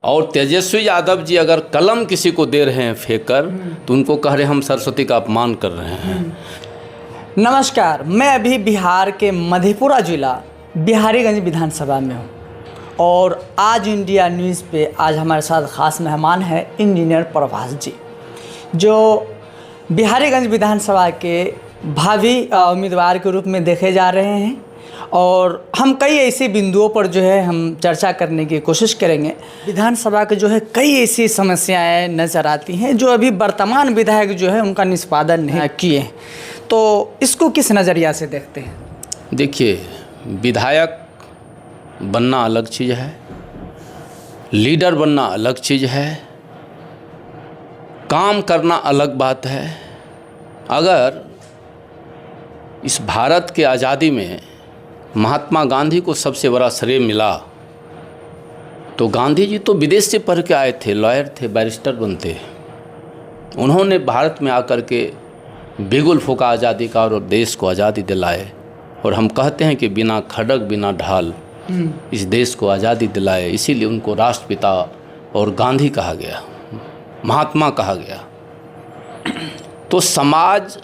और तेजस्वी यादव जी अगर कलम किसी को दे रहे हैं फेंक कर, तो उनको कह रहे हैं हम सरस्वती का अपमान कर रहे हैं। नमस्कार, मैं अभी बिहार के मधेपुरा जिला बिहारीगंज विधानसभा में हूँ और आज इंडिया न्यूज़ पे आज हमारे साथ ख़ास मेहमान हैं इंजीनियर प्रभास जी, जो बिहारीगंज विधानसभा के भावी उम्मीदवार के रूप में देखे जा रहे हैं। और हम कई ऐसे बिंदुओं पर जो है हम चर्चा करने की कोशिश करेंगे। विधानसभा के जो है कई ऐसी समस्याएं नज़र आती हैं जो अभी वर्तमान विधायक जो है उनका निष्पादन नहीं किए, तो इसको किस नज़रिया से देखते हैं? देखिए, विधायक बनना अलग चीज़ है, लीडर बनना अलग चीज़ है, काम करना अलग बात है। अगर इस भारत के आज़ादी में महात्मा गांधी को सबसे बड़ा श्रेय मिला, तो गांधी जी तो विदेश से पढ़ के आए थे, लॉयर थे, बैरिस्टर बनते। उन्होंने भारत में आकर के बिगुल फूंका आज़ादी का और देश को आज़ादी दिलाए। और हम कहते हैं कि बिना खड़ग बिना ढाल इस देश को आज़ादी दिलाए, इसीलिए उनको राष्ट्रपिता और गांधी कहा गया, महात्मा कहा गया। तो समाज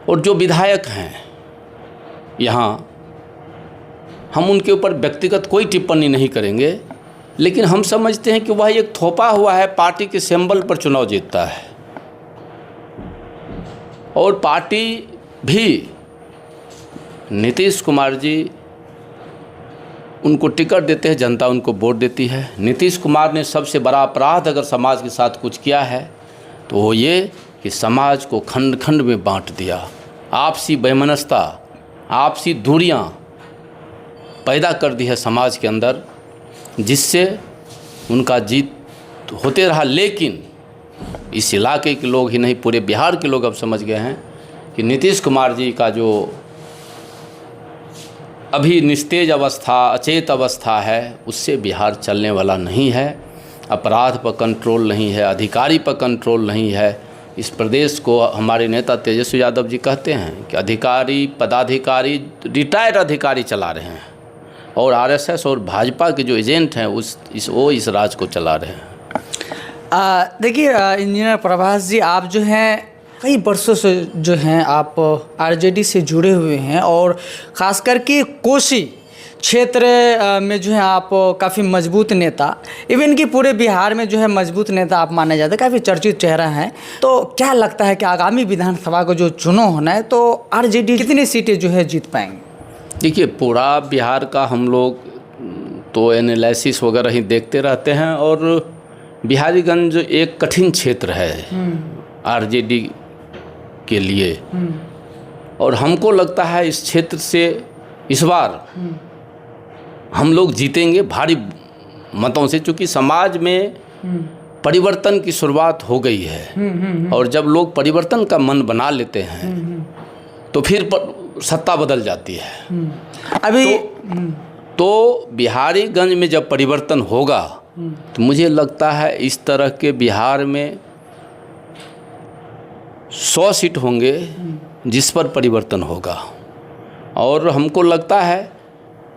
और जो विधायक हैं यहाँ, हम उनके ऊपर व्यक्तिगत कोई टिप्पणी नहीं करेंगे, लेकिन हम समझते हैं कि वह एक थोपा हुआ है, पार्टी के सिंबल पर चुनाव जीतता है। और पार्टी भी नीतीश कुमार जी उनको टिकट देते हैं, जनता उनको वोट देती है। नीतीश कुमार ने सबसे बड़ा अपराध अगर समाज के साथ कुछ किया है तो वो ये कि समाज को खंड खंड में बांट दिया, आपसी वैमनस्यता, आपसी दूरियां पैदा कर दी है समाज के अंदर, जिससे उनका जीत होते रहा। लेकिन इस इलाके के लोग ही नहीं, पूरे बिहार के लोग अब समझ गए हैं कि नीतीश कुमार जी का जो अभी निस्तेज अवस्था, अचेत अवस्था है, उससे बिहार चलने वाला नहीं है। अपराध पर कंट्रोल नहीं है, अधिकारी पर कंट्रोल नहीं है। इस प्रदेश को हमारे नेता तेजस्वी यादव जी कहते हैं कि अधिकारी, पदाधिकारी, रिटायर्ड अधिकारी चला रहे हैं, और आरएसएस और भाजपा के जो एजेंट हैं वो इस राज को चला रहे हैं। देखिए इंजीनियर प्रभास जी, आप जो हैं कई वर्षों से जो हैं आप आरजेडी से जुड़े हुए हैं और ख़ास करके कोसी क्षेत्र में जो है आप काफ़ी मजबूत नेता, इवन कि पूरे बिहार में जो है मजबूत नेता आप माने जाते हैं, काफ़ी चर्चित चेहरा हैं। तो क्या लगता है कि आगामी विधानसभा को जो चुनाव होना है तो आरजेडी कितनी सीटें जो है जीत पाएंगे? देखिए, पूरा बिहार का हम लोग तो एनालिसिस वगैरह ही देखते रहते हैं, और बिहारीगंज एक कठिन क्षेत्र है आरजेडी के लिए। और हमको लगता है इस क्षेत्र से इस बार हम लोग जीतेंगे भारी मतों से, क्योंकि समाज में परिवर्तन की शुरुआत हो गई है। और जब लोग परिवर्तन का मन बना लेते हैं तो फिर सत्ता बदल जाती है। अभी तो बिहारीगंज में जब परिवर्तन होगा तो मुझे लगता है इस तरह के बिहार में 100 सीट होंगे जिस पर परिवर्तन होगा। और हमको लगता है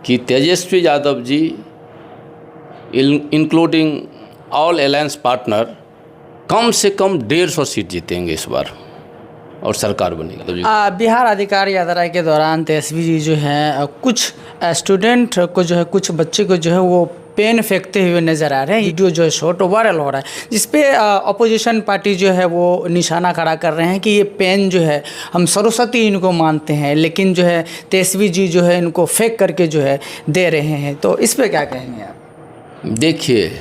कि Tejashwi Yadav ji including all alliance partner कम से कम 150 सीट जीतेंगे इस बार, और सरकार बनेगी। बिहार अधिकार यात्रा के दौरान तेजस्वी जी जो है कुछ स्टूडेंट को जो है, कुछ बच्चे को जो है वो पेन फेंकते हुए नज़र आ रहे हैं। वीडियो जो है शॉर्ट वायरल हो रहा है, जिसपे अपोजिशन पार्टी जो है वो निशाना खड़ा कर रहे हैं कि ये पेन जो है हम सरस्वती इनको मानते हैं, लेकिन जो है तेजस्वी जी जो है इनको फेंक करके जो है दे रहे हैं। तो इस पर क्या कहेंगे आप? देखिए,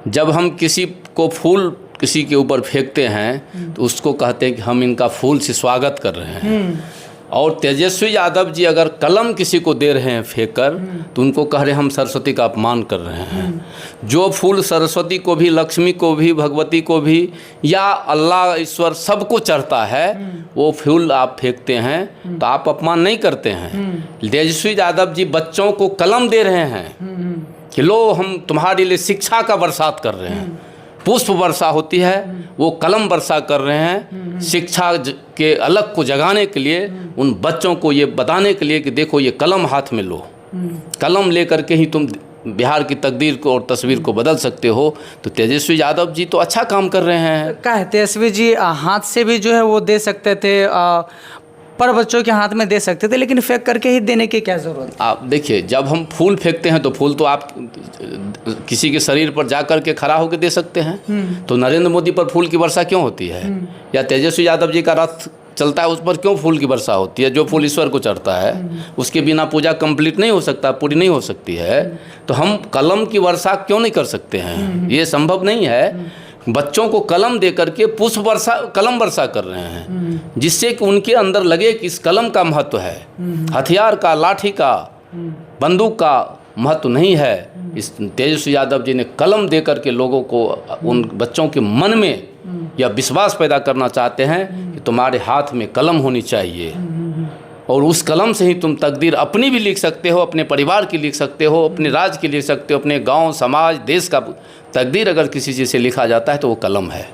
जब हम किसी को फूल किसी के ऊपर फेंकते हैं तो उसको कहते हैं कि हम इनका फूल से स्वागत कर रहे हैं। और तेजस्वी यादव जी अगर कलम किसी को दे रहे हैं फेंक कर, तो उनको कह रहे हैं हम सरस्वती का अपमान कर रहे हैं। जो फूल सरस्वती को भी, लक्ष्मी को भी, भगवती को भी, या अल्लाह ईश्वर सबको चढ़ता है, वो फूल आप फेंकते हैं तो आप अपमान नहीं करते हैं। तेजस्वी यादव जी बच्चों को कलम दे रहे हैं कि लो हम तुम्हारे लिए शिक्षा का बरसात कर रहे हैं। पुष्प वर्षा होती है, वो कलम वर्षा कर रहे हैं शिक्षा के अलग को जगाने के लिए, उन बच्चों को ये बताने के लिए कि देखो ये कलम हाथ में लो, कलम लेकर के ही तुम बिहार की तकदीर को और तस्वीर को बदल सकते हो, तो तेजस्वी यादव जी तो अच्छा काम कर रहे हैं। क्या है, तेजस्वी जी हाथ से भी जो है वो दे सकते थे, पर बच्चों के हाथ में दे सकते थे, लेकिन फेंक करके ही देने की क्या ज़रूरत? आप देखिए, जब हम फूल फेंकते हैं तो फूल तो आप किसी के शरीर पर जा कर के खड़ा होकर दे सकते हैं। तो नरेंद्र मोदी पर फूल की वर्षा क्यों होती है? या तेजस्वी यादव जी का रथ चलता है, उस पर क्यों फूल की वर्षा होती है? जो फूल ईश्वर को चढ़ता है उसके बिना पूजा कंप्लीट नहीं हो सकता, पूरी नहीं हो सकती है। तो हम कलम की वर्षा क्यों नहीं कर सकते हैं? ये संभव नहीं है। बच्चों को कलम दे करके पुष्प वर्षा, कलम वर्षा कर रहे हैं, जिससे कि उनके अंदर लगे कि इस कलम का महत्व है। हथियार का, लाठी का, बंदूक का महत्व नहीं है। इस तेजस्वी यादव जी ने कलम दे करके लोगों को, उन बच्चों के मन में यह विश्वास पैदा करना चाहते हैं कि तुम्हारे हाथ में कलम होनी चाहिए, और उस कलम से ही तुम तकदीर अपनी भी लिख सकते हो, अपने परिवार की लिख सकते हो, अपने राज्य की लिख सकते हो, अपने गांव, समाज, देश का तकदीर अगर किसी चीज़ से लिखा जाता है तो वो कलम है।